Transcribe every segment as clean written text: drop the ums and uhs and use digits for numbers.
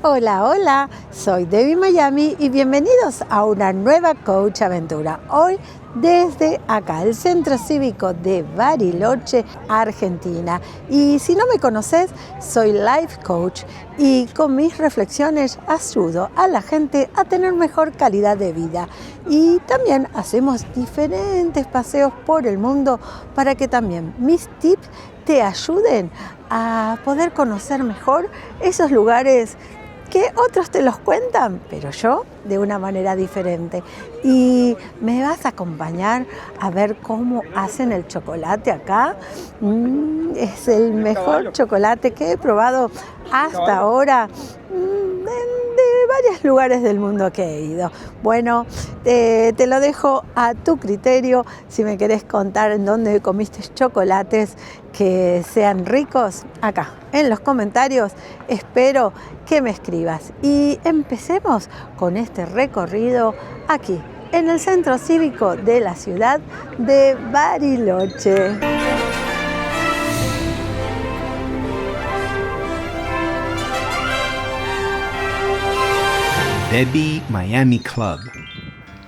Hola, hola, soy Debbie Miami y bienvenidos a una nueva Coach Aventura. Hoy desde acá, el Centro Cívico de Bariloche, Argentina. Y si no me conoces, soy Life Coach y con mis reflexiones ayudo a la gente a tener mejor calidad de vida. Y también hacemos diferentes paseos por el mundo para que también mis tips te ayuden a poder conocer mejor esos lugares que otros te los cuentan, pero yo de una manera diferente. Y me vas a acompañar a ver cómo hacen el chocolate acá. Es el mejor chocolate que he probado hasta ahora de varios lugares del mundo que he ido. Bueno, te lo dejo a tu criterio. Si me querés contar en dónde comiste chocolates que sean ricos, acá en los comentarios espero que me escribas. Y empecemos con este recorrido aquí en el Centro Cívico de la ciudad de Bariloche. Debbie Miami Club.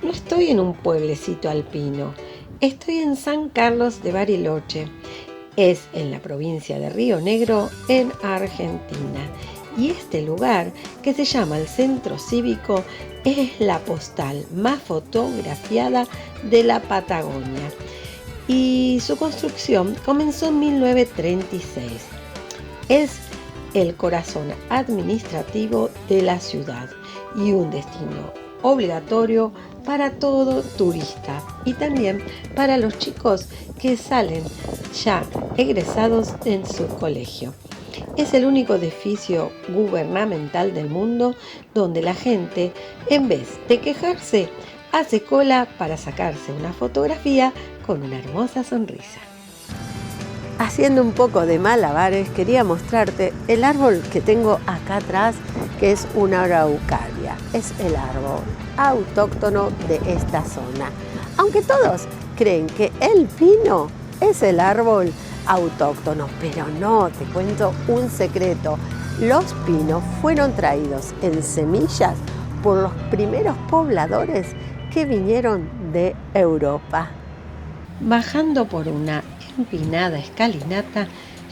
No estoy en un pueblecito alpino, estoy en San Carlos de Bariloche. Es en la provincia de Río Negro, en Argentina. Y este lugar, que se llama el Centro Cívico, es la postal más fotografiada de la Patagonia. Y su construcción comenzó en 1936. Es el corazón administrativo de la ciudad y un destino obligatorio para todo turista y también para los chicos que salen ya egresados en su colegio. Es el único edificio gubernamental del mundo donde la gente, en vez de quejarse, hace cola para sacarse una fotografía con una hermosa sonrisa. Haciendo un poco de malabares, quería mostrarte el árbol que tengo acá atrás, que es una araucaria. Es el árbol autóctono de esta zona. Aunque todos creen que el pino es el árbol autóctono, pero no, te cuento un secreto. Los pinos fueron traídos en semillas por los primeros pobladores que vinieron de Europa. Bajando por una empinada escalinata,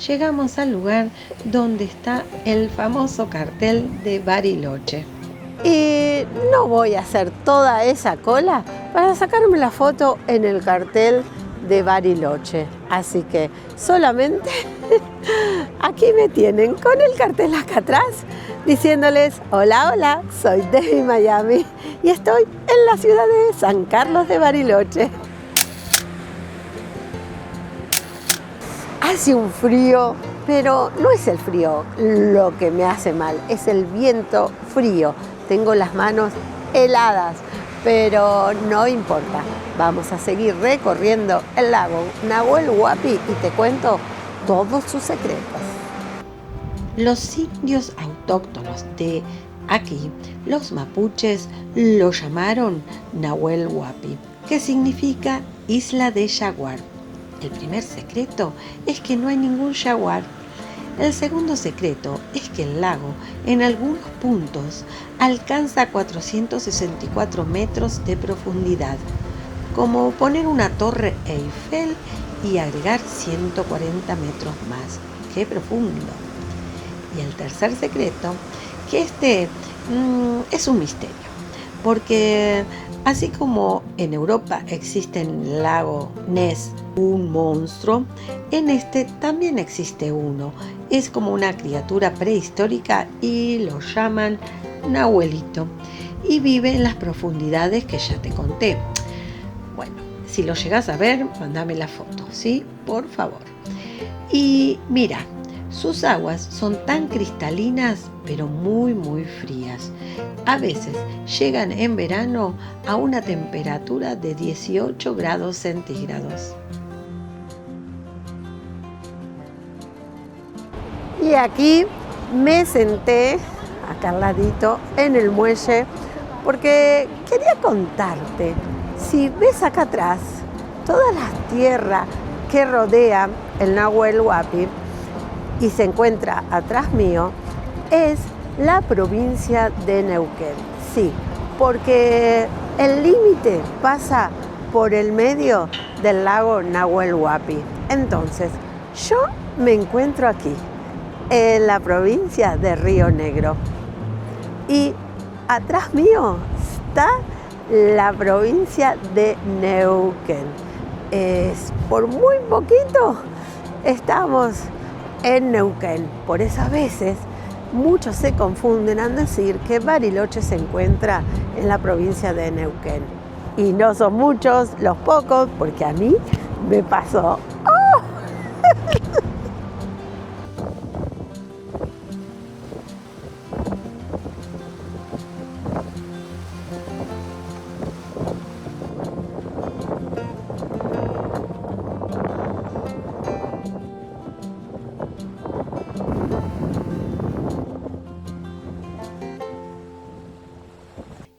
llegamos al lugar donde está el famoso cartel de Bariloche. Y no voy a hacer toda esa cola para sacarme la foto en el cartel de Bariloche. Así que solamente aquí me tienen con el cartel acá atrás, diciéndoles: hola, hola, soy Debbie Miami y estoy en la ciudad de San Carlos de Bariloche. Hace un frío, pero no es el frío lo que me hace mal, es el viento frío. Tengo las manos heladas, pero no importa. Vamos a seguir recorriendo el lago Nahuel Huapi y te cuento todos sus secretos. Los indios autóctonos de aquí, los mapuches, lo llamaron Nahuel Huapi, que significa isla de jaguar. El primer secreto es que no hay ningún jaguar. El segundo secreto es que el lago en algunos puntos alcanza 464 metros de profundidad, como poner una torre Eiffel y agregar 140 metros más. ¡Qué profundo! Y el tercer secreto, que es un misterio, porque así como en Europa existe en el lago Ness un monstruo, en este también existe uno. Es como una criatura prehistórica y lo llaman Nahuelito y vive en las profundidades que ya te conté. Bueno, si lo llegas a ver, mándame la foto, ¿sí? Por favor. Y mira, sus aguas son tan cristalinas, pero muy, muy frías. A veces llegan en verano a una temperatura de 18 grados centígrados. Y aquí me senté acá al ladito en el muelle porque quería contarte, si ves acá atrás todas las tierras que rodean el Nahuel Huapi y se encuentra atrás mío, es la provincia de Neuquén. Sí, porque el límite pasa por el medio del lago Nahuel Huapi. Entonces, yo me encuentro aquí, en la provincia de Río Negro. Y atrás mío está la provincia de Neuquén. Por muy poquito estamos en Neuquén. Por eso a veces muchos se confunden al decir que Bariloche se encuentra en la provincia de Neuquén. Y no son muchos los pocos, porque a mí me pasó. ¡Oh!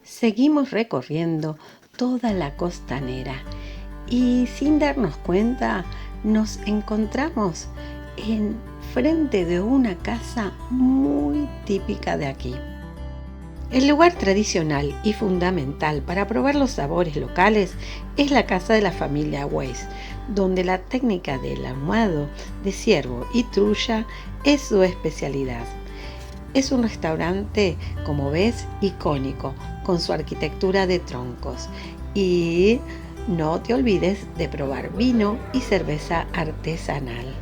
Seguimos recorriendo toda la costanera y sin darnos cuenta nos encontramos en frente de una casa muy típica de aquí. El lugar tradicional y fundamental para probar los sabores locales es la casa de la familia Weiss, donde la técnica del ahumado de ciervo y trulla es su especialidad. Es un restaurante, como ves, icónico, con su arquitectura de troncos. Y no te olvides de probar vino y cerveza artesanal.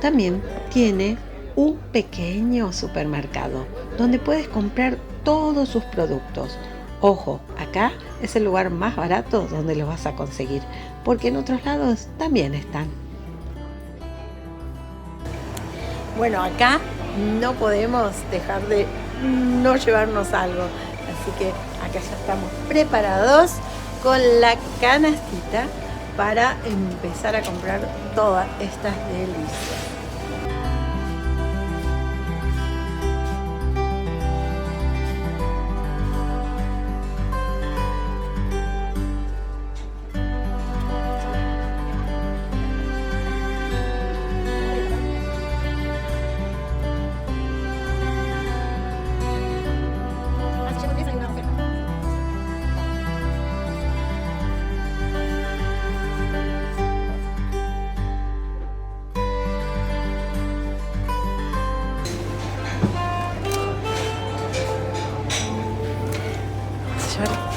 También tiene un pequeño supermercado donde puedes comprar todos sus productos. Ojo, acá es el lugar más barato donde los vas a conseguir, porque en otros lados también están. Bueno, acá no podemos dejar de no llevarnos algo, así que acá ya estamos preparados con la canastita para empezar a comprar todas estas delicias.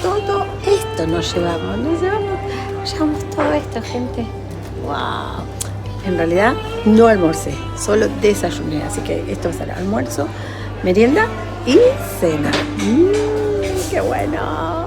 Todo esto nos llevamos todo esto, gente. ¡Wow! En realidad no almorcé, solo desayuné, así que esto va a ser almuerzo, merienda y cena. ¡Qué bueno!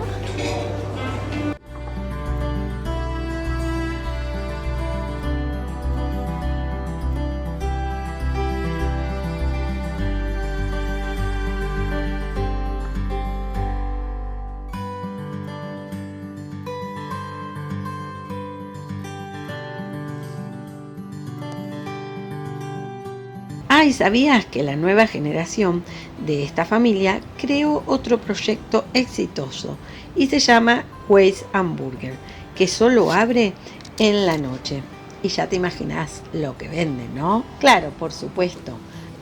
¿Y sabías que la nueva generación de esta familia creó otro proyecto exitoso y se llama Weiss Hamburger, que solo abre en la noche? Y ya te imaginas lo que venden, ¿no? Claro, por supuesto,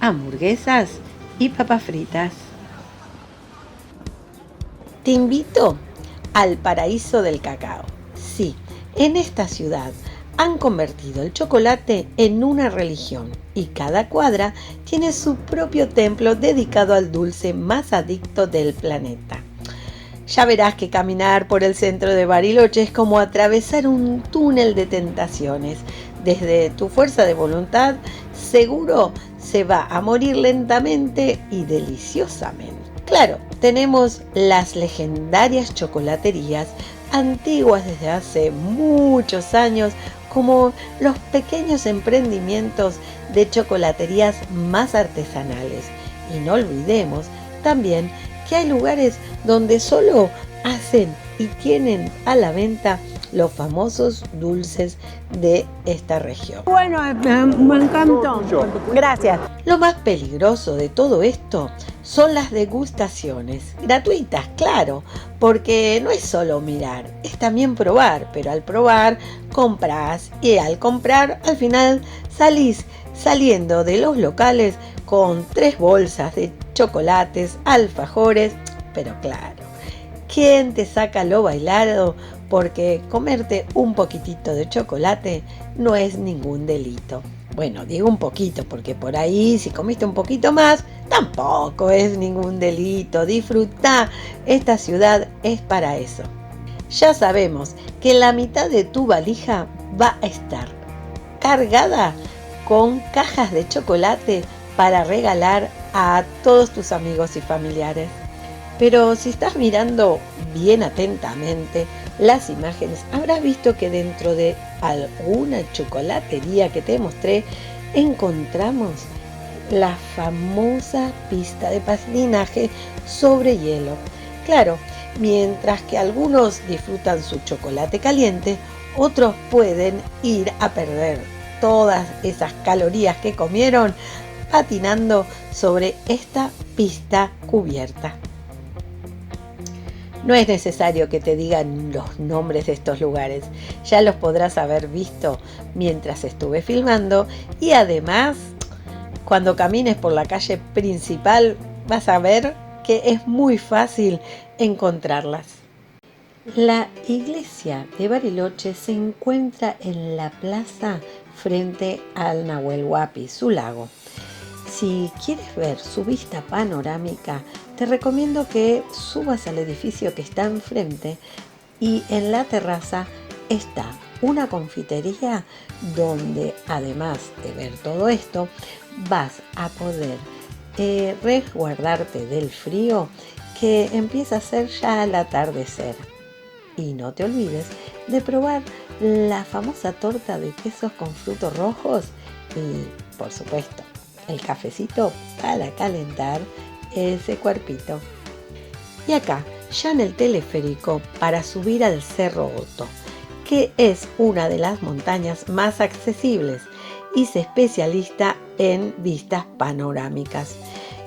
hamburguesas y papas fritas. Te invito al paraíso del cacao. Sí, en esta ciudad han convertido el chocolate en una religión y cada cuadra tiene su propio templo dedicado al dulce más adicto del planeta. Ya verás que caminar por el centro de Bariloche es como atravesar un túnel de tentaciones. Desde tu fuerza de voluntad, seguro se va a morir lentamente y deliciosamente. Claro, tenemos las legendarias chocolaterías antiguas desde hace muchos años, como los pequeños emprendimientos de chocolaterías más artesanales. Y no olvidemos también que hay lugares donde solo hacen y tienen a la venta los famosos dulces de esta región. Bueno, me encantó. Gracias. Lo más peligroso de todo esto son las degustaciones, gratuitas, claro, porque no es solo mirar, es también probar, pero al probar compras y al comprar al final salís saliendo de los locales con 3 bolsas de chocolates, alfajores, pero claro, ¿quién te saca lo bailado? Porque comerte un poquitito de chocolate no es ningún delito. Bueno, digo un poquito, porque por ahí si comiste un poquito más, tampoco es ningún delito. Disfrutá, esta ciudad es para eso. Ya sabemos que la mitad de tu valija va a estar cargada con cajas de chocolate para regalar a todos tus amigos y familiares. Pero si estás mirando bien atentamente las imágenes, habrás visto que dentro de alguna chocolatería que te mostré, encontramos la famosa pista de patinaje sobre hielo. Claro, mientras que algunos disfrutan su chocolate caliente, otros pueden ir a perder todas esas calorías que comieron patinando sobre esta pista cubierta. No es necesario que te digan los nombres de estos lugares, ya los podrás haber visto mientras estuve filmando y además, cuando camines por la calle principal vas a ver que es muy fácil encontrarlas. La iglesia de Bariloche se encuentra en la plaza frente al Nahuel Huapi, su lago. Si quieres ver su vista panorámica, te recomiendo que subas al edificio que está enfrente y en la terraza está una confitería donde, además de ver todo esto, vas a poder resguardarte del frío que empieza a ser ya al atardecer. Y no te olvides de probar la famosa torta de quesos con frutos rojos y, por supuesto, el cafecito para calentar ese cuerpito. Y acá, ya en el teleférico para subir al Cerro Otto, que es una de las montañas más accesibles y se especializa en vistas panorámicas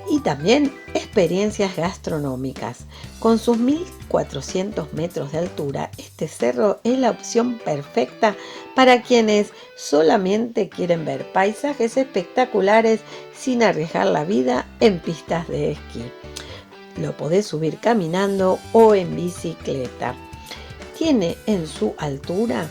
y también experiencias gastronómicas. Con sus 1400 metros de altura, este cerro es la opción perfecta para quienes solamente quieren ver paisajes espectaculares sin arriesgar la vida en pistas de esquí. Lo podés subir caminando o en bicicleta. Tiene en su altura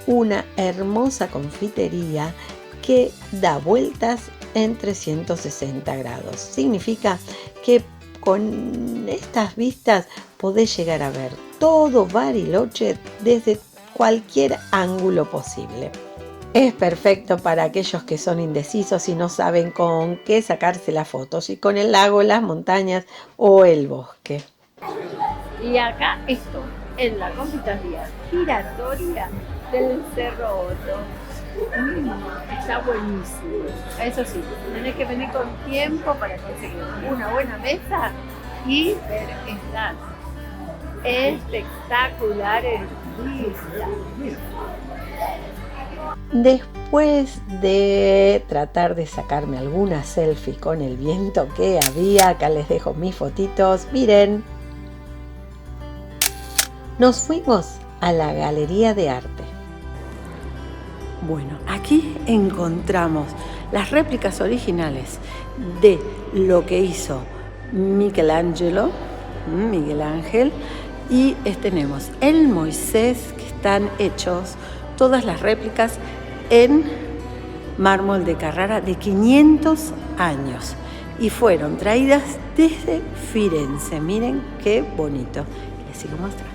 una hermosa confitería que da vueltas en 360 grados. Significa que con estas vistas podés llegar a ver todo Bariloche desde cualquier ángulo posible. Es perfecto para aquellos que son indecisos y no saben con qué sacarse las fotos, si con el lago, las montañas o el bosque. Y acá estoy, en la confitería giratoria del Cerro Otto. Está buenísimo. Eso sí, tenés que venir con tiempo para conseguir una buena mesa y ver estas espectaculares vistas. Después de tratar de sacarme alguna selfie con el viento que había, acá les dejo mis fotitos, miren. Nos fuimos a la Galería de Arte. Bueno, aquí encontramos las réplicas originales de lo que hizo Miguel Ángel, y tenemos el Moisés, que están hechos todas las réplicas en mármol de Carrara de 500 años y fueron traídas desde Firenze. Miren qué bonito. Les sigo mostrando.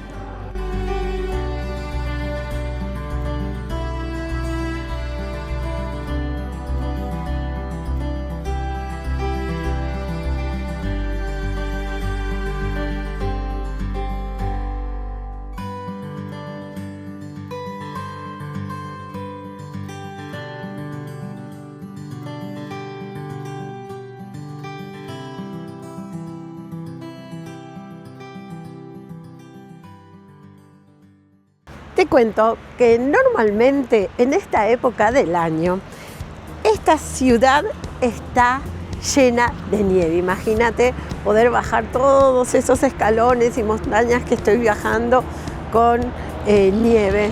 Te cuento que normalmente en esta época del año esta ciudad está llena de nieve. Imagínate poder bajar todos esos escalones y montañas que estoy viajando con nieve.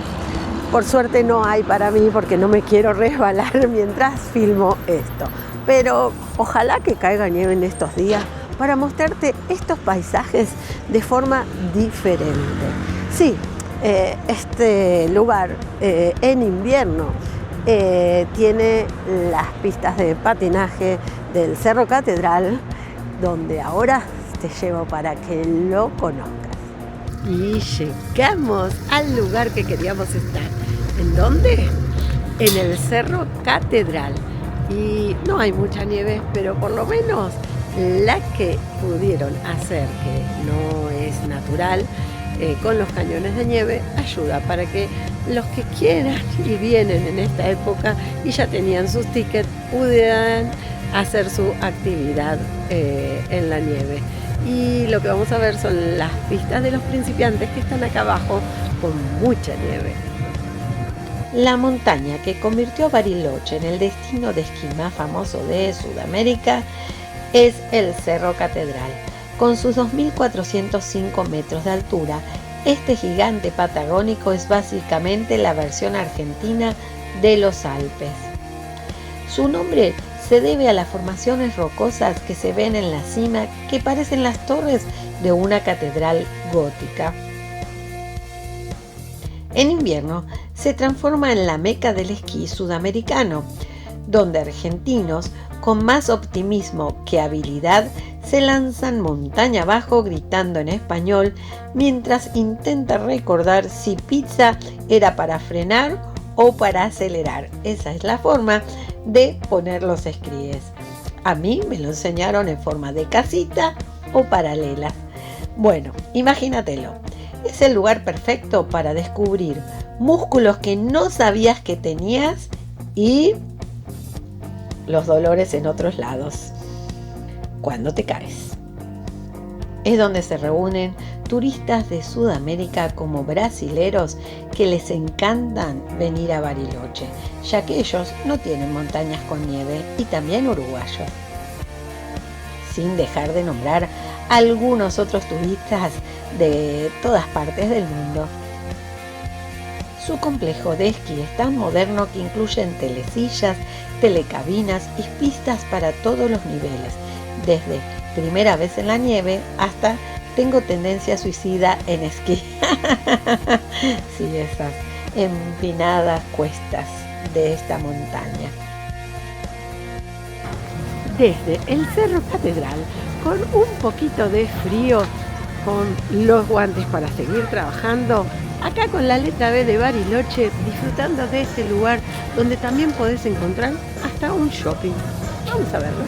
Por suerte no hay para mí porque no me quiero resbalar mientras filmo esto. Pero ojalá que caiga nieve en estos días para mostrarte estos paisajes de forma diferente. Sí, este lugar en invierno tiene las pistas de patinaje del Cerro Catedral, donde ahora te llevo para que lo conozcas. Y llegamos al lugar que queríamos estar. ¿En dónde? En el Cerro Catedral. Y no hay mucha nieve, pero por lo menos la que pudieron hacer, que no es natural, con los cañones de nieve, ayuda para que los que quieran y vienen en esta época y ya tenían sus tickets, pudieran hacer su actividad en la nieve. Y lo que vamos a ver son las pistas de los principiantes que están acá abajo con mucha nieve. La montaña que convirtió a Bariloche en el destino de esquí más famoso de Sudamérica es el Cerro Catedral. Con sus 2.405 metros de altura, este gigante patagónico es básicamente la versión argentina de los Alpes. Su nombre se debe a las formaciones rocosas que se ven en la cima, que parecen las torres de una catedral gótica. En invierno se transforma en la meca del esquí sudamericano, donde argentinos con más optimismo que habilidad se lanzan montaña abajo gritando en español mientras intenta recordar si pizza era para frenar o para acelerar. Esa es la forma de poner los esquíes. A mí me lo enseñaron en forma de casita o paralelas. Bueno, imagínatelo. Es el lugar perfecto para descubrir músculos que no sabías que tenías y los dolores en otros lados cuando te caes. Es donde se reúnen turistas de Sudamérica como brasileros que les encantan venir a Bariloche, ya que ellos no tienen montañas con nieve, y también uruguayos. Sin dejar de nombrar a algunos otros turistas de todas partes del mundo. Su complejo de esquí es tan moderno que incluyen telesillas, telecabinas y pistas para todos los niveles, desde primera vez en la nieve hasta tengo tendencia suicida en esquí. Sí, esas empinadas cuestas de esta montaña. Desde el Cerro Catedral, con un poquito de frío, con los guantes para seguir trabajando, acá con la letra B de Bariloche, disfrutando de este lugar donde también podés encontrar hasta un shopping. Vamos a verlo.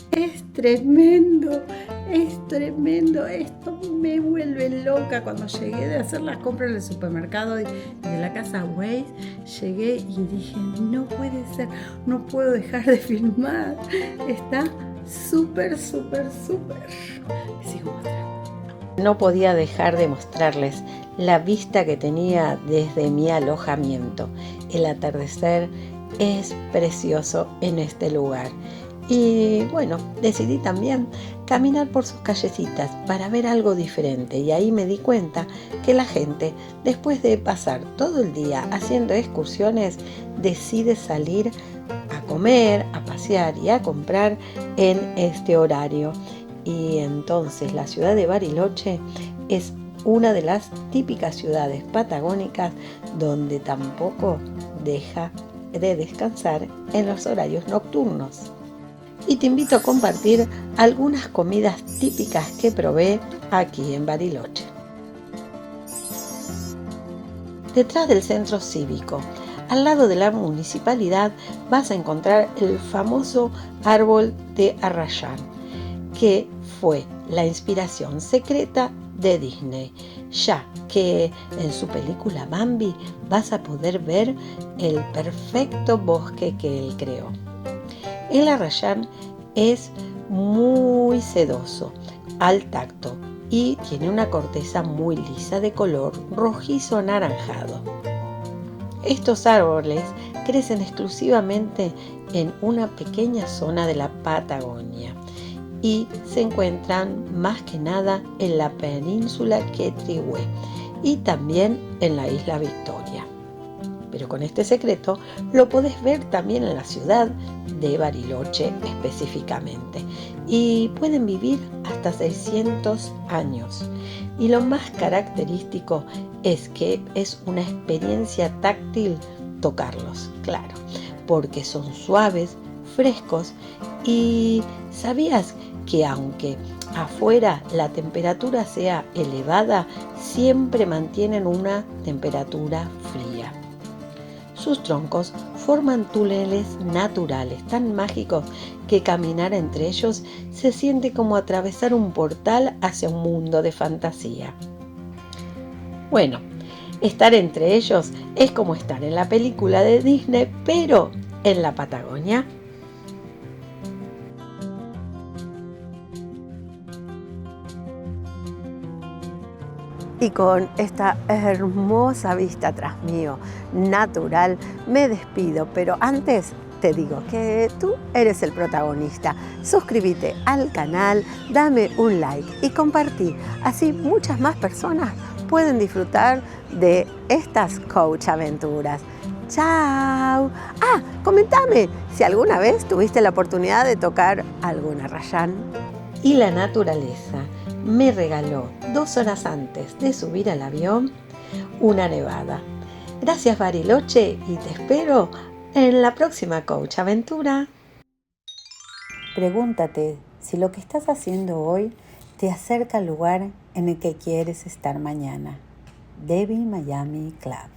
Es tremendo, esto me vuelve loca. Cuando llegué de hacer las compras en el supermercado y de la casa Waze, llegué y dije, no puede ser, no puedo dejar de filmar, está súper. Sigo mostrando. No podía dejar de mostrarles la vista que tenía desde mi alojamiento. El atardecer es precioso en este lugar. Y bueno, decidí también caminar por sus callecitas para ver algo diferente, y ahí me di cuenta que la gente, después de pasar todo el día haciendo excursiones, decide salir a comer, a pasear y a comprar en este horario. Y entonces la ciudad de Bariloche es una de las típicas ciudades patagónicas donde tampoco deja de descansar en los horarios nocturnos. y te invito a compartir algunas comidas típicas que probé aquí en Bariloche. Detrás del centro cívico, al lado de la municipalidad, vas a encontrar el famoso árbol de Arrayán, que fue la inspiración secreta de Disney, ya que en su película Bambi vas a poder ver el perfecto bosque que él creó. El arrayán es muy sedoso al tacto y tiene una corteza muy lisa de color rojizo anaranjado. Estos árboles crecen exclusivamente en una pequeña zona de la Patagonia y se encuentran más que nada en la península Quetrihue y también en la isla Victoria. Pero con este secreto lo podés ver también en la ciudad de Bariloche específicamente, y pueden vivir hasta 600 años. Y lo más característico es que es una experiencia táctil tocarlos, claro, porque son suaves, frescos. Y ¿sabías que aunque afuera la temperatura sea elevada, siempre mantienen una temperatura fría? Sus troncos forman túneles naturales tan mágicos que caminar entre ellos se siente como atravesar un portal hacia un mundo de fantasía. Bueno, estar entre ellos es como estar en la película de Disney, pero en la Patagonia. Y con esta hermosa vista tras mío, natural, me despido. Pero antes te digo que tú eres el protagonista. Suscríbete al canal, dame un like y compartí. Así muchas más personas pueden disfrutar de estas coach aventuras. ¡Chao! Comentame si alguna vez tuviste la oportunidad de tocar algún arrayán. Y la naturaleza me regaló 2 horas antes de subir al avión una nevada. Gracias Bariloche y te espero en la próxima Coach Aventura. Pregúntate si lo que estás haciendo hoy te acerca al lugar en el que quieres estar mañana. Debbie Miami Club.